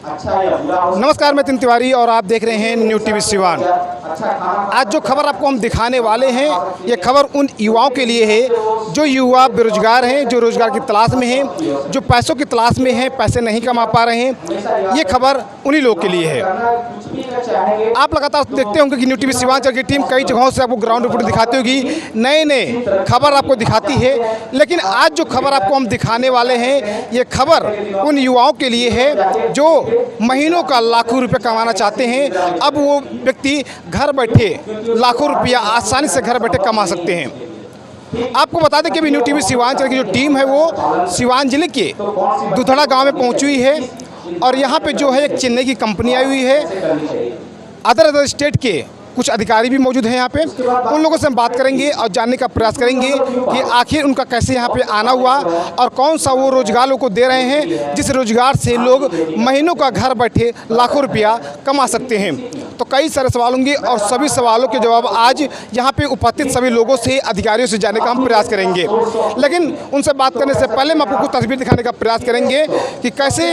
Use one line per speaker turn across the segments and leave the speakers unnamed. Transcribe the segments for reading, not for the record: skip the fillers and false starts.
नमस्कार, मैं तिन तिवारी और आप देख रहे हैं न्यू टीवी सिवान। आज जो खबर आपको हम दिखाने वाले हैं, ये खबर उन युवाओं के लिए है जो युवा बेरोजगार हैं, जो रोजगार की तलाश में हैं, जो पैसों की तलाश में हैं, पैसे नहीं कमा पा रहे हैं। ये खबर उन्हीं लोगों के लिए है। आप लगातार देखते होंगे कि न्यू टीवी सिवान की टीम कई जगहों से आपको ग्राउंड रिपोर्ट दिखाती होगी, नए खबर आपको दिखाती है। लेकिन आज जो खबर आपको हम दिखाने वाले हैं, ये खबर उन युवाओं के लिए है जो महीनों का लाखों रुपए कमाना चाहते हैं। अब वो व्यक्ति घर बैठे लाखों रुपया आसानी से घर बैठे कमा सकते हैं। आपको बता दें कि अभी न्यू टीवी सिवान की जो टीम है वो सिवान जिले के दुधड़ा गांव में पहुंची हुई है और यहाँ पे जो है एक चेन्नई की कंपनी आई हुई है। अदर स्टेट के कुछ अधिकारी भी मौजूद हैं यहाँ पे। उन लोगों से हम बात करेंगे और जानने का प्रयास करेंगे कि आखिर उनका कैसे यहाँ पे आना हुआ और कौन सा वो रोजगार लोगों को दे रहे हैं जिस रोजगार से लोग महीनों का घर बैठे लाखों रुपया कमा सकते हैं। तो कई सारे सवाल होंगे और सभी सवालों के जवाब आज यहाँ पे उपस्थित सभी लोगों से, अधिकारियों से जानने का हम प्रयास करेंगे। लेकिन उनसे बात करने से पहले हम आपको कुछ तस्वीर दिखाने का प्रयास करेंगे कि कैसे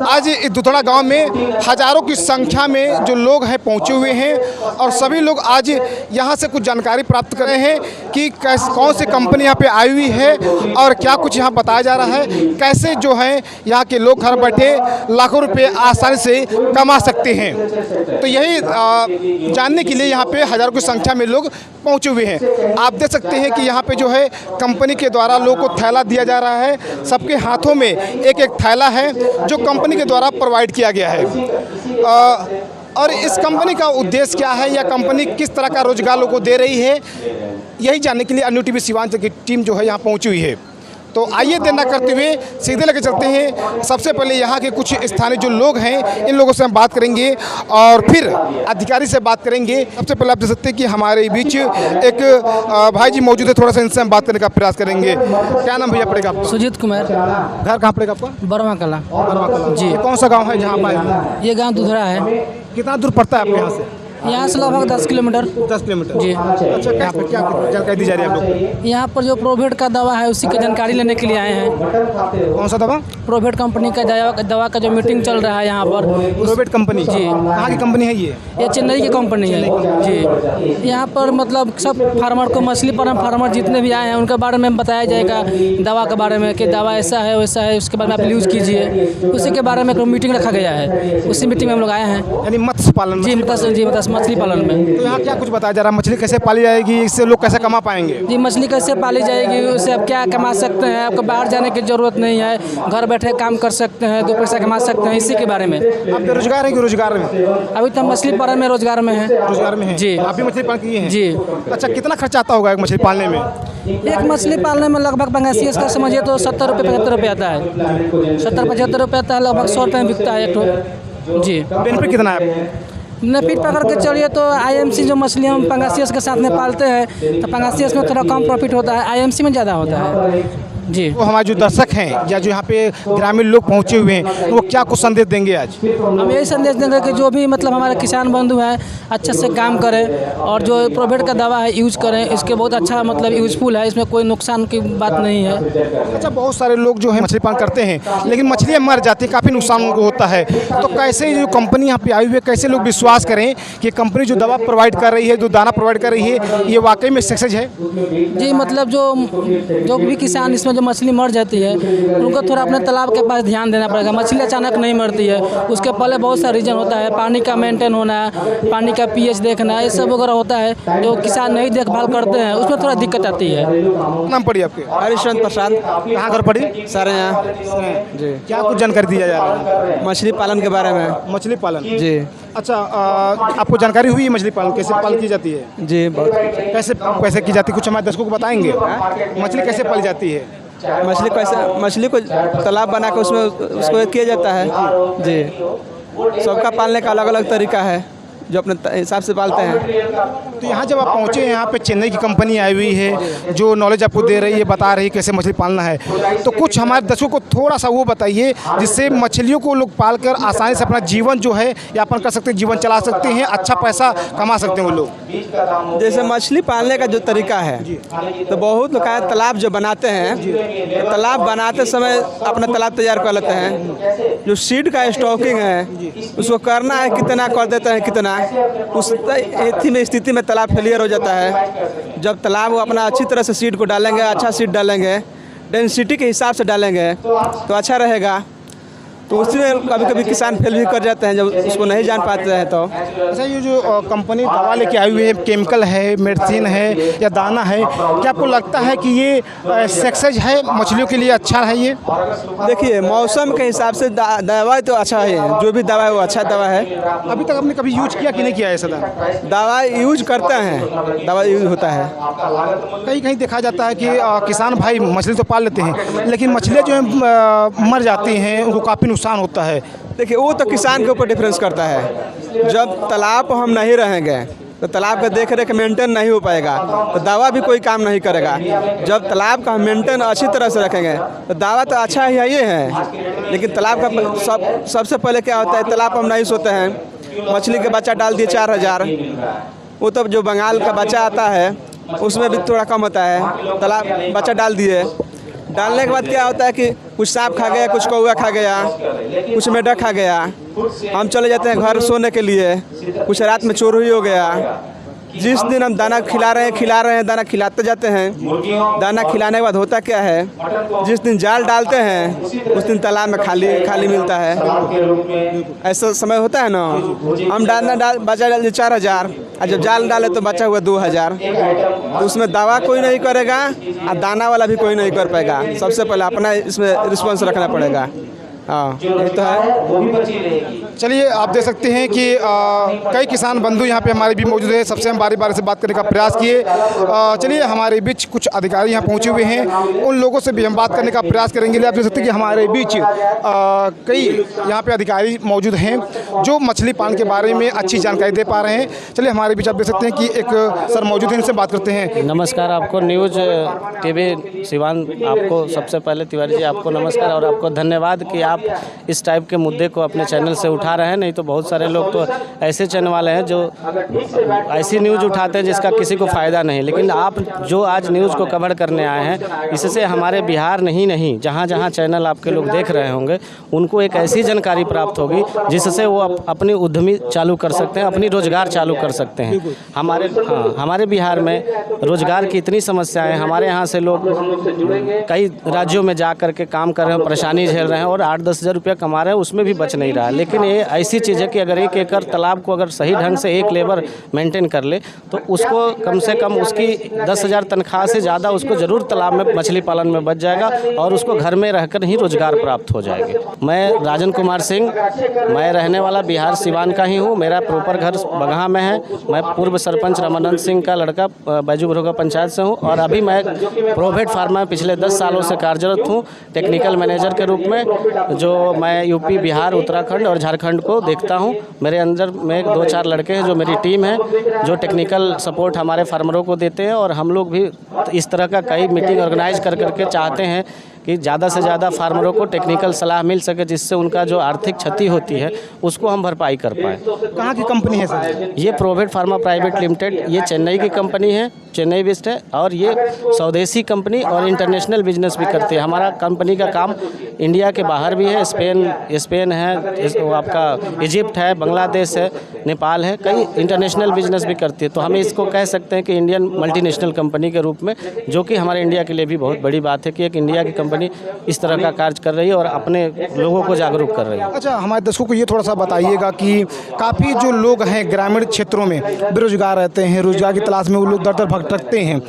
आज इस दुधड़ा गाँव में हज़ारों की संख्या में जो लोग हैं पहुँचे हुए हैं और सभी लोग आज यहाँ से कुछ जानकारी प्राप्त कर रहे हैं कि कौन सी कंपनी यहाँ पे आई हुई है और क्या कुछ यहाँ बताया जा रहा है, कैसे जो है यहाँ के लोग घर बैठे लाखों रुपए आसानी से कमा सकते हैं। तो यही जानने के लिए यहाँ पे हज़ारों की संख्या में लोग पहुँचे हुए हैं। आप देख सकते हैं कि यहाँ पे जो है कंपनी के द्वारा लोगों को थैला दिया जा रहा है। सबके हाथों में एक एक थैला है जो कंपनी के द्वारा प्रोवाइड किया गया है। और इस कंपनी का उद्देश्य क्या है या कंपनी किस तरह का रोजगार लोगों को दे रही है, यही जानने के लिए न्यू टीवी सिवान की टीम जो है यहाँ पहुँची हुई है। तो आइए देर ना करते हुए सीधे लेकर चलते हैं। सबसे पहले यहाँ के कुछ स्थानीय जो लोग हैं, इन लोगों से हम बात करेंगे और फिर अधिकारी से बात करेंगे। सबसे पहले आप देख सकते हैं कि हमारे बीच एक भाई जी मौजूद है, थोड़ा सा इनसे हम बात करने का प्रयास करेंगे। क्या नाम भैया पड़ेगा आपका?
सुजीत कुमार।
घर कहाँ पड़ेगा आपका?
बरवा कला।
जी, कौन सा गाँव है जहाँ पर?
ये गाँव दुधरा है।
कितना दूर पड़ता है आपके यहाँ से?
यहाँ से लगभग 10 किलोमीटर।
10 किलोमीटर
जी।
अच्छा, यहाँ पे क्या जानकारी दी जा रही है आप लोग?
यहाँ पर जो प्रोवेट का दवा है उसी की जानकारी लेने के लिए आए हैं।
कौन सा दवा?
प्रोवेट कंपनी का दवा का जो मीटिंग चल रहा है यहाँ पर।
Private company? जी। कहाँ की कंपनी है ये
चेन्नई की कंपनी है जी। यहाँ पर मतलब सब फार्मर को, मछली पालन फार्मर जितने भी आए हैं उनके बारे में बताया जाएगा, दवा के बारे में कि दवा ऐसा है वैसा है, उसके बारे में आप यूज़ कीजिए। उसी के बारे में मीटिंग रखा गया है, उसी मीटिंग में हम लोग आए हैं।
यानी मत्स्य पालन? जी,
मछली पालन में।
तो यहाँ क्या कुछ बताया जा रहा है? मछली कैसे पाली जाएगी, इससे लोग कैसे कमा पाएंगे?
जी, मछली कैसे पाली जाएगी, उससे आप क्या कमा सकते हैं। आपको बाहर जाने की ज़रूरत नहीं है, घर बैठे काम कर सकते हैं, 2 पैसा कमा सकते हैं। इसी के बारे में।
आप बेरोजगार हैं कि रोजगार में?
अभी तो मछली पालन में रोजगार में है।
रोजगार में है
जी।
आप भी मछली पालन किए हैं?
जी।
अच्छा, कितना खर्चा आता होगा एक मछली पालने में?
एक मछली पालने में लगभग 85 का समझिए तो 70 रुपये 75 रुपये आता है। 70-75 रुपये आता है, लगभग 100 रुपये में बिकता है एक ठो। जी।
बेनिफिट कितना है?
बेनिफिट पकड़ के चलिए तो IMC जो मछली हम पंगासियस के साथ में पालते हैं तो पंगासियस में थोड़ा कम प्रॉफिट होता है, IMC में ज़्यादा होता है। जी।
वो हमारे जो दर्शक हैं या जो यहाँ पे ग्रामीण लोग पहुँचे हुए हैं, वो क्या कुछ संदेश देंगे आज?
हम यही संदेश देंगे कि जो भी मतलब हमारे किसान बंधु हैं अच्छे से काम करें और जो प्रोवेट का दवा है यूज करें। इसके बहुत अच्छा मतलब यूजफुल है, इसमें कोई नुकसान की बात नहीं है।
अच्छा, बहुत सारे लोग जो है मछली पालन करते हैं लेकिन मछलियाँ मर जाती है, काफ़ी नुकसान उनको होता है। तो कैसे जो कंपनी यहाँ पे आई हुई है, कैसे लोग विश्वास करें कि कंपनी जो दवा प्रोवाइड कर रही है, जो दाना प्रोवाइड कर रही है, ये वाकई में सक्सेस है?
जी, मतलब जो भी किसान इसमें जो मछली मर जाती है उनको थोड़ा अपने तालाब के पास ध्यान देना पड़ेगा। मछली अचानक नहीं मरती है, उसके पहले बहुत सा रीजन होता है। पानी का मेंटेन होना, पानी का pH देखना, ये सब वगैरह होता है जो किसान नहीं देखभाल करते हैं, उसमें थोड़ा दिक्कत आती है।
नाम पड़ी आपके?
हरिश्चंद्र प्रसाद।
कहाँ घर पड़ी?
सर यहाँ जी।
क्या कुछ जानकारी दिया जा रहा है?
मछली पालन के बारे में।
मछली पालन?
जी।
अच्छा, आपको जानकारी हुई है मछली पालन कैसे पालन की जाती है?
जी, बहुत।
कैसे की जाती है, कुछ हमारे दर्शकों को बताएंगे? मछली कैसे पाली जाती है?
मछली को तालाब बना के उसमें उसको किया जाता है जी। सबका पालने का अलग अलग तरीका है, जो अपने हिसाब से पालते हैं।
तो यहाँ जब आप पहुँचे, यहाँ पे चेन्नई की कंपनी आई हुई है जो नॉलेज आपको दे रही है, बता रही है कैसे मछली पालना है, तो कुछ हमारे दर्शकों को थोड़ा सा वो बताइए जिससे मछलियों को लोग पालकर आसानी से अपना जीवन जो है यापन कर सकते हैं, जीवन चला सकते हैं, अच्छा पैसा कमा सकते हैं वो लोग।
जैसे मछली पालने का जो तरीका है, तो बहुत लोग क्या है, तालाब जो बनाते हैं, तो तालाब बनाते समय अपना तालाब तैयार कर लेते हैं। जो सीड का स्टॉकिंग है उसको करना है कितना कर देते हैं कितना, उस स्थिति में तालाब फेलियर हो जाता है। जब तालाब वो अपना अच्छी तरह से सीड को डालेंगे, अच्छा सीड डालेंगे, डेंसिटी के हिसाब से डालेंगे तो अच्छा रहेगा। तो उसमें कभी कभी किसान फेल भी कर जाते हैं जब उसको नहीं जान पाते हैं। तो
अच्छा, ये जो कंपनी दवा लेके आई हुई है, केमिकल है, मेडिसिन है या दाना है, क्या आपको लगता है कि ये सक्सेस है मछलियों के लिए, अच्छा है ये?
देखिए, मौसम के हिसाब से दवा तो अच्छा है, जो भी दवा है वो अच्छा दवा है।
अभी तक आपने कभी यूज किया कि नहीं किया ऐसा
दवा यूज करते हैं, दवा यूज होता है।
कहीं कहीं देखा जाता है कि किसान भाई मछली तो पाल लेते हैं, लेकिन मछलियाँ जो है मर जाती हैं, उनको काफ़ी नुकसान होता है।
देखिए, वो तो किसान के ऊपर डिफरेंस करता है। जब तालाब हम नहीं रहेंगे तो तालाब का देख रेख मेंटेन नहीं हो पाएगा, तो दवा भी कोई काम नहीं करेगा। जब तालाब का मेंटेन अच्छी तरह से रखेंगे तो दवा तो अच्छा ही ये है। लेकिन तालाब का सबसे पहले क्या होता है, तालाब हम नहीं सोते हैं, मछली के बच्चा डाल दिए 4000, वो तब जो बंगाल का बच्चा आता है उसमें भी थोड़ा कम होता है। तालाब बच्चा डाल दिए, डालने के बाद क्या होता है कि कुछ सांप खा गया, कुछ कौवा खा गया, कुछ मेढक खा गया। हम चले जाते हैं घर सोने के लिए, कुछ रात में चोरी हो गया। जिस दिन हम दाना खिला रहे हैं, दाना खिलाते जाते हैं, दाना खिलाने के बाद होता क्या है, जिस दिन जाल डालते हैं उस दिन तालाब में खाली मिलता है। ऐसा समय होता है ना। हम बच्चा डाल 4000 और जब जाल डाले तो बचा हुआ 2000, तो उसमें दवा कोई नहीं करेगा और दाना वाला भी कोई नहीं कर पाएगा। सबसे पहले अपना इसमें रिस्पॉन्स रखना पड़ेगा। हाँ, ये तो है।
चलिए, आप देख सकते हैं कि कई किसान बंधु यहाँ पे हमारे भी मौजूद है। सबसे हम बारी बारी से बात करने का प्रयास किए। चलिए, हमारे बीच कुछ अधिकारी यहाँ पहुँचे हुए हैं, उन लोगों से भी हम बात करने का प्रयास करेंगे। आप देख सकते हैं कि हमारे बीच कई यहाँ पे अधिकारी मौजूद हैं जो मछली पालन के बारे में अच्छी जानकारी दे पा रहे हैं। चलिए, हमारे बीच आप देख सकते हैं कि एक सर मौजूद हैं, इनसे बात करते हैं।
नमस्कार, आपको न्यूज़ टीवी सिवान, आपको सबसे पहले तिवारी जी आपको नमस्कार और आपको धन्यवाद कि आप इस टाइप के मुद्दे को अपने चैनल से उठा रहे हैं। नहीं तो बहुत सारे लोग तो ऐसे चैनल वाले हैं जो ऐसी न्यूज़ उठाते हैं जिसका किसी को फ़ायदा नहीं, लेकिन आप जो आज न्यूज़ को कवर करने आए हैं, इससे हमारे बिहार नहीं जहाँ जहाँ चैनल आपके लोग देख रहे होंगे उनको एक ऐसी जानकारी प्राप्त होगी जिससे वो अपनी उद्यमी चालू कर सकते हैं, अपनी रोज़गार चालू कर सकते हैं। हमारे बिहार में रोज़गार की इतनी समस्याएँ हैं। हमारे यहाँ से लोग कई राज्यों में जा कर के काम कर रहे हैं, परेशानी झेल रहे हैं और 8-10 हज़ार रुपया कमा रहे हैं, उसमें भी बच नहीं रहा। लेकिन ये ऐसी चीज़ है कि अगर 1 एकड़ तालाब को अगर सही ढंग से एक लेबर मेंटेन कर ले तो उसको कम से कम उसकी 10,000 तनख्वाह से ज़्यादा उसको ज़रूर तालाब में मछली पालन में बच जाएगा और उसको घर में रहकर ही रोज़गार प्राप्त हो जाएगी। मैं राजन कुमार सिंह, मैं रहने वाला बिहार सिवान का ही हूँ। मेरा प्रॉपर घर बगहा में है। मैं पूर्व सरपंच रामानंद सिंह का लड़का बैजू बरोगा पंचायत से हूँ और अभी मैं प्रोवेट फार्मा में पिछले 10 सालों से कार्यरत हूँ टेक्निकल मैनेजर के रूप में, जो मैं यूपी, बिहार, उत्तराखंड और झारखंड को देखता हूं। मेरे अंदर में 2-4 लड़के हैं जो मेरी टीम है, जो टेक्निकल सपोर्ट हमारे फार्मरों को देते हैं और हम लोग भी इस तरह का कई मीटिंग ऑर्गेनाइज करके चाहते हैं कि ज़्यादा से ज़्यादा फार्मरों को टेक्निकल सलाह मिल सके, जिससे उनका जो आर्थिक क्षति होती है उसको हम भरपाई कर पाएँ।
कहाँ की कंपनी है सर?
ये प्रोवेट फार्मा प्राइवेट लिमिटेड, ये चेन्नई की कंपनी है, चेन्नई बेस्ड है और ये स्वदेशी कंपनी और इंटरनेशनल बिजनेस भी करती है। हमारा कंपनी का काम इंडिया के बाहर भी है, स्पेन है, आपका इजिप्ट है, बांग्लादेश है, नेपाल है, कई इंटरनेशनल बिजनेस भी करती है। तो हम इसको कह सकते हैं कि इंडियन मल्टीनेशनल कंपनी के रूप में, जो कि हमारे इंडिया के लिए भी बहुत बड़ी बात है कि एक इंडिया की कंपनी इस तरह का कार्य कर रही है और अपने लोगों को जागरूक कर रही है।
अच्छा, हमारे दर्शकों को ये थोड़ा सा बताइएगा कि काफ़ी जो लोग हैं ग्रामीण क्षेत्रों में बेरोजगार रहते हैं, रोजगार की तलाश में वो लोग दर दर भटकते हैं।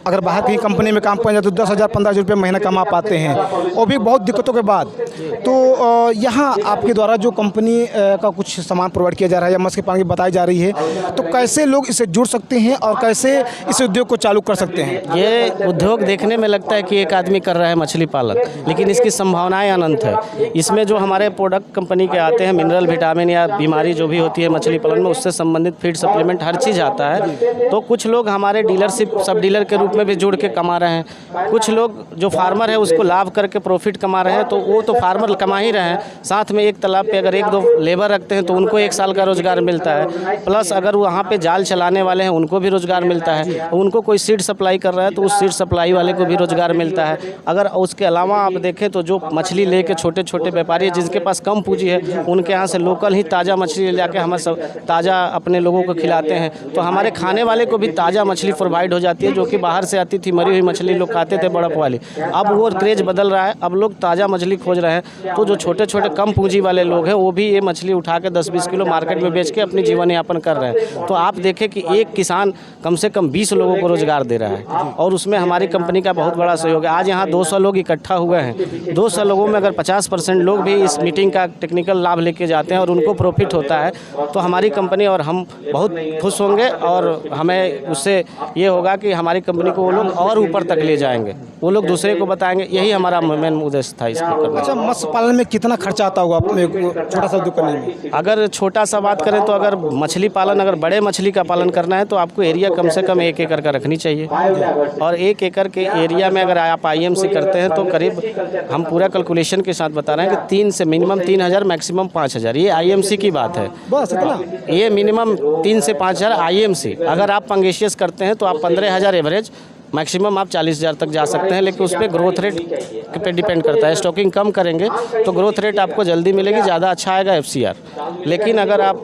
अगर बाहर कहीं कंपनी में काम पड़ जाए तो 10,000 15,000 रुपये महीना कमा पाते हैं, और भी बहुत दिक्कतों के बाद। तो यहाँ आपके द्वारा जो कंपनी का कुछ सामान प्रोवाइड किया जा रहा है या मछली पालन की बताई जा रही है, तो कैसे लोग इससे जुड़ सकते हैं और कैसे इस उद्योग को चालू कर सकते हैं?
ये उद्योग देखने में लगता है कि एक आदमी कर रहा है मछली पालन, लेकिन इसकी संभावनाएं अनंत है। इसमें जो हमारे प्रोडक्ट कंपनी के आते हैं, मिनरल, विटामिन या बीमारी जो भी होती है मछली पालन में, उससे संबंधित फीड सप्लीमेंट हर चीज़ आता है। तो कुछ लोग हमारे डीलरशिप, सब डीलर के रूप में भी जुड़ के कमा रहे हैं। कुछ लोग जो फार्मर है उसको लाभ करके प्रॉफिट कमा रहे हैं, तो वो तो फार्मर कमा ही रहे हैं, साथ में एक तालाब पे अगर 1-2 लेबर रखते हैं तो उनको 1 साल का रोज़गार मिलता है। प्लस अगर वहाँ पे जाल चलाने वाले हैं उनको भी रोज़गार मिलता है, उनको कोई सीड सप्लाई कर रहा है तो उस सीड सप्लाई वाले को भी रोज़गार मिलता है। अगर उसके अलावा आप देखें तो जो मछली लेके छोटे छोटे व्यापारी जिनके पास कम पूंजी है, उनके यहाँ से लोकल ही ताज़ा मछली ले जाके हम सब ताज़ा अपने लोगों को खिलाते हैं, तो हमारे खाने वाले को भी ताज़ा मछली प्रोवाइड हो जाती है, जो कि बाहर से आती थी मरी हुई मछली लोग खाते थे बर्फ़ वाली। अब वो क्रेज बदल रहा है, अब लोग ताज़ा मछली खोज रहे हैं। तो जो छोटे छोटे कम पूंजी वाले लोग हैं वो भी ये मछली उठा के 10-20 किलो मार्केट में बेच के अपनी जीवन यापन कर रहे हैं। तो आप देखें कि एक किसान कम से कम 20 लोगों को रोज़गार दे रहा है, और उसमें हमारी कंपनी का बहुत बड़ा सहयोग है। आज यहाँ 200 लोग इकट्ठा हुए हैं। 200 लोगों में अगर 50% लोग भी इस मीटिंग का टेक्निकल लाभ लेके जाते हैं और उनको प्रॉफिट होता है, तो हमारी कंपनी और हम बहुत खुश होंगे, और हमें उससे ये होगा कि हमारी कंपनी को वो लोग और ऊपर तक ले जाएंगे, वो लोग दूसरे को बताएंगे। यही हमारा मेन उद्देश्य था इसको करने।
अच्छा, मत्स्य पालन में कितना खर्चा आता होगा अपने छोटा सा उद्योग करने में?
अगर छोटा सा बात करें तो अगर मछली पालन, अगर बड़े मछली का पालन करना है तो आपको एरिया कम से कम 1 एकड़ का रखनी चाहिए, और 1 एकड़ के एरिया में अगर आप IMC करते हैं तो करीब, हम पूरा कैलकुलेशन के साथ बता रहे हैं कि 3 से मिनिमम 3,000 मैक्सिमम 5,000, ये IMC की बात है।
बस इतना? ये
मिनिमम 3 से 5,000 IMC। अगर आप पंगेशियस करते हैं तो आप 15,000 एवरेज, मैक्सिमम आप 40,000 तक जा सकते हैं, लेकिन उस पर ग्रोथ रेट पे डिपेंड करता है। स्टॉकिंग कम करेंगे तो ग्रोथ रेट आपको जल्दी मिलेगी, ज़्यादा अच्छा आएगा FCR। लेकिन अगर आप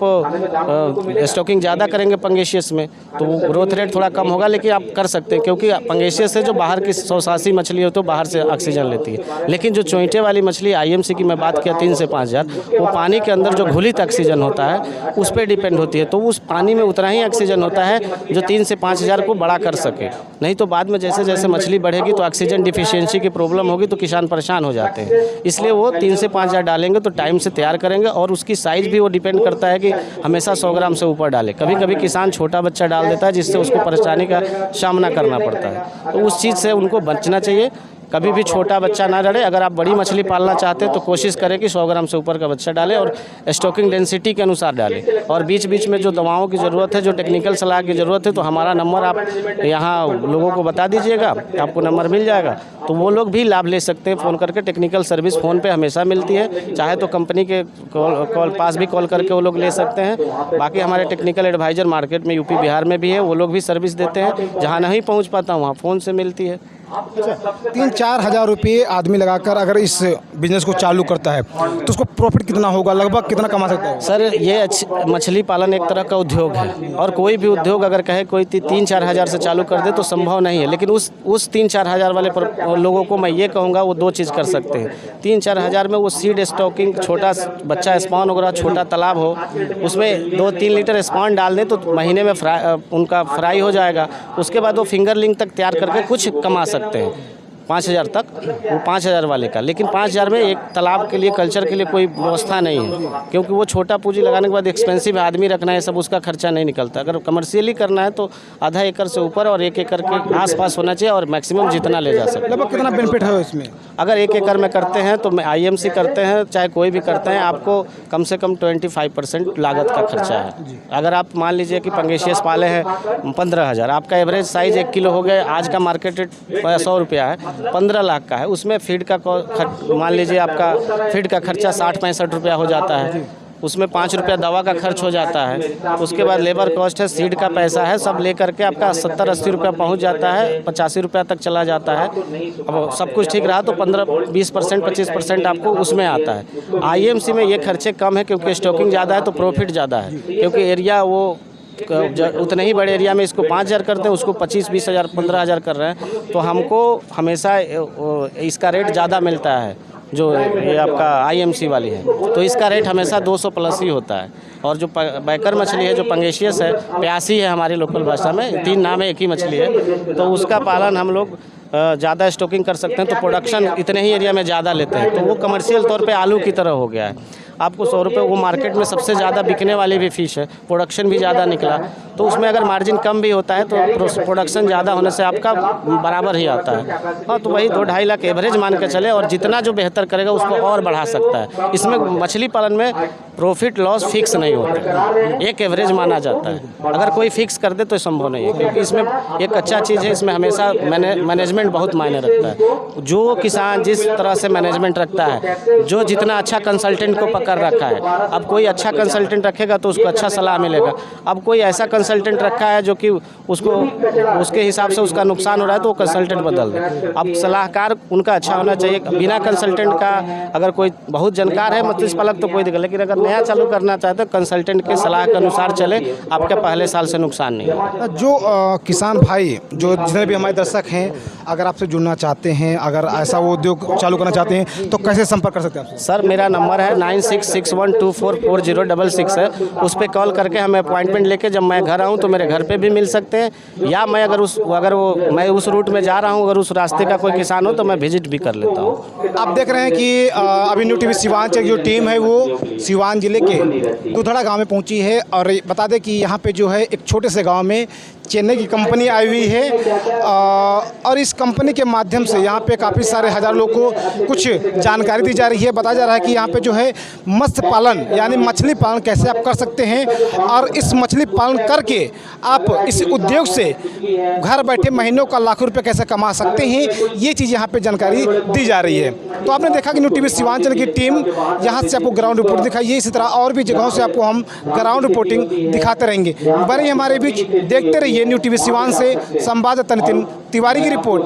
स्टॉकिंग ज़्यादा करेंगे पंगेशियस में तो वो ग्रोथ रेट थोड़ा कम होगा, लेकिन आप कर सकते हैं, क्योंकि पंगेशियस से जो बाहर की 180 मछली हो तो बाहर से ऑक्सीजन लेती है। लेकिन जो चोइटे वाली मछली IMC की मैं बात किया 3 से 5,000, वो पानी के अंदर जो घुलित ऑक्सीजन होता है उस पर डिपेंड होती है, तो उस पानी में उतना ही ऑक्सीजन होता है जो 3 से 5,000 को बड़ा कर सके। नहीं तो बाद में जैसे जैसे मछली बढ़ेगी तो ऑक्सीजन डिफिशियंसी की प्रॉब्लम होगी, तो किसान परेशान हो जाते हैं। इसलिए वो 3 से 5,000 डालेंगे तो टाइम से तैयार करेंगे, और उसकी साइज़ भी वो डिपेंड करता है कि हमेशा 100 ग्राम से ऊपर डाले। कभी कभी किसान छोटा बच्चा डाल देता है जिससे उसको परेशानी का सामना करना पड़ता है, तो उस चीज़ से उनको बचना चाहिए। कभी भी छोटा बच्चा ना डाले। अगर आप बड़ी मछली पालना चाहते हैं तो कोशिश करें कि 100 ग्राम से ऊपर का बच्चा डालें, और स्टॉकिंग डेंसिटी के अनुसार डालें। और बीच बीच में जो दवाओं की ज़रूरत है, जो टेक्निकल सलाह की ज़रूरत है, तो हमारा नंबर आप यहाँ लोगों को बता दीजिएगा, आपको नंबर मिल जाएगा, तो वो लोग भी लाभ ले सकते हैं फ़ोन करके। टेक्निकल सर्विस फ़ोन पे हमेशा मिलती है, चाहे तो कंपनी के कॉल पास भी कॉल करके वो लोग ले सकते हैं। बाकी हमारे टेक्निकल एडवाइज़र मार्केट में यूपी बिहार में भी है, वो लोग भी सर्विस देते हैं। जहाँ नहीं पहुँच पाता वहाँ फ़ोन से मिलती है।
3-4 हज़ार रुपये आदमी लगाकर अगर इस बिज़नेस को चालू करता है तो उसको प्रॉफिट कितना होगा, लगभग कितना कमा सकता है?
सर, ये मछली पालन एक तरह का उद्योग है, और कोई भी उद्योग अगर कहे कोई 3-4 हज़ार से चालू कर दे तो संभव नहीं है। लेकिन उस 3-4 हज़ार वाले लोगों को मैं ये कहूँगा वो 2 चीज़ कर सकते हैं। 3-4 हज़ार में वो सीड स्टॉकिंग, छोटा बच्चा स्पॉन वगैरह, छोटा तालाब हो, उसमें 2-3 लीटर स्पॉन डाल दें तो महीने में उनका फ्राई हो जाएगा। उसके बाद वो फिंगरलिंग तक तैयार करके कुछ कमा सकते हैं 5,000 तक, वो 5,000 वाले का। लेकिन 5,000 में एक तालाब के लिए, कल्चर के लिए कोई व्यवस्था नहीं है, क्योंकि वो छोटा पूंजी लगाने के बाद एक्सपेंसिव आदमी रखना है, सब उसका खर्चा नहीं निकलता। अगर कमर्शियली करना है तो आधा एकड़ से ऊपर और 1 एकड़ के आसपास होना चाहिए, और मैक्सिमम जितना ले जा सकते हैं।
लगभग कितना बेनिफिट है इसमें?
अगर 1 एकड़ में करते हैं तो IMC करते हैं, चाहे कोई भी करते हैं, आपको कम से कम 25% लागत का खर्चा है। अगर आप मान लीजिए कि पंगेशियस पाले हैं 15,000, आपका एवरेज साइज़ 1 किलो हो गया, आज का मार्केट रेट 100 रुपया है, 15 लाख का है। उसमें फीड का मान लीजिए आपका फीड का खर्चा 60-65 रुपया हो जाता है, उसमें 5 रुपया दवा का खर्च हो जाता है, उसके बाद लेबर कॉस्ट है, सीड का पैसा है, सब लेकर के आपका 70-80 रुपया पहुँच जाता है, 85 रुपया तक चला जाता है। अब सब कुछ ठीक रहा तो 15-20%, 25% आपको उसमें आता है। IMC में ये खर्चे कम है, क्योंकि स्टॉकिंग ज़्यादा है तो प्रॉफिट ज़्यादा है, क्योंकि एरिया वो उतने ही बड़े एरिया में इसको 5,000 करते हैं, उसको 25-20 हज़ार 15,000 कर रहे हैं, तो हमको हमेशा इसका रेट ज़्यादा मिलता है। जो ये आपका IMC वाली है तो इसका रेट हमेशा 200 प्लस ही होता है। और जो बैकर मछली है, जो पंगेशियस है, प्यासी है हमारी लोकल भाषा में, 3 नाम है, एक ही मछली है, तो उसका पालन हम लोग ज़्यादा स्टॉकिंग कर सकते हैं, तो प्रोडक्शन इतने ही एरिया में ज़्यादा लेते हैं, तो वो कमर्शियल तौर पे आलू की तरह हो गया है। आपको 100 रुपये, वो मार्केट में सबसे ज़्यादा बिकने वाली भी फ़िश है, प्रोडक्शन भी ज़्यादा निकला, तो उसमें अगर मार्जिन कम भी होता है तो प्रोडक्शन ज़्यादा होने से आपका बराबर ही आता है। हाँ, तो वही 2-2.5 लाख एवरेज मान के चले, और जितना जो बेहतर करेगा उसको और बढ़ा सकता है। इसमें मछली पालन में प्रॉफिट लॉस फिक्स नहीं होता, एक एवरेज माना जाता है। अगर कोई फिक्स कर दे तो संभव नहीं है, क्योंकि इसमें एक अच्छा चीज़ है, इसमें हमेशा मैनेजमेंट बहुत मायने रखता है। जो किसान जिस तरह से मैनेजमेंट रखता है, जो जितना अच्छा कंसल्टेंट को पकड़ रखा है, अब कोई अच्छा कंसल्टेंट रखेगा तो उसको अच्छा सलाह मिलेगा। अब कोई ऐसा कंसल्टेंट रखा है जो कि उसको उसके हिसाब से उसका नुकसान हो रहा है तो वो कंसल्टेंट बदल दे। अब सलाहकार उनका अच्छा होना चाहिए। बिना कंसल्टेंट का अगर कोई बहुत जानकार है मत्स्य पालक तो कोई दिक्कत, लेकिन अगर नया चालू करना चाहते हैं कंसल्टेंट के सलाह के अनुसार चले, आपके पहले साल से नुकसान नहीं है।
जो किसान भाई, जो जितने भी हमारे दर्शक हैं, अगर आपसे जुड़ना चाहते हैं, अगर ऐसा वो उद्योग चालू करना चाहते हैं तो कैसे संपर्क कर सकते हैं आपसे?
सर, मेरा नंबर है 9661244066 है। उस पर कॉल करके हमें अपॉइंटमेंट लेके जब मैं घर आऊँ तो मेरे घर पे भी मिल सकते हैं, या मैं अगर मैं उस रूट में जा रहा हूँ, अगर उस रास्ते का कोई किसान हो तो मैं विजिट भी कर लेता हूँ।
आप देख रहे हैं कि अभी न्यू टीवी सिवान की जो टीम है वो सिवान जिले के दुधड़ा गांव में पहुंची है, और बता दें कि यहाँ पे जो है एक छोटे से गांव में चेन्नई की कंपनी आई हुई है, और इस कंपनी के माध्यम से यहाँ पे काफ़ी सारे हज़ार लोगों को कुछ जानकारी दी जा रही है। बताया जा रहा है कि यहाँ पे जो है मत्स्य पालन यानी मछली पालन कैसे आप कर सकते हैं, और इस मछली पालन करके आप इस उद्योग से घर बैठे महीनों का लाखों रुपए कैसे कमा सकते हैं, ये चीज़ यहाँ पे जानकारी दी जा रही है। तो आपने देखा कि न्यू टीवी सीमांचल की टीम यहाँ से आपको ग्राउंड रिपोर्ट दिखाई है, इसी तरह और भी जगहों से आपको हम ग्राउंड रिपोर्टिंग दिखाते रहेंगे। बने हमारे बीच, देखते रहिए न्यू टीवी सिवान से संवाददाता नितिन तिवारी की रिपोर्ट।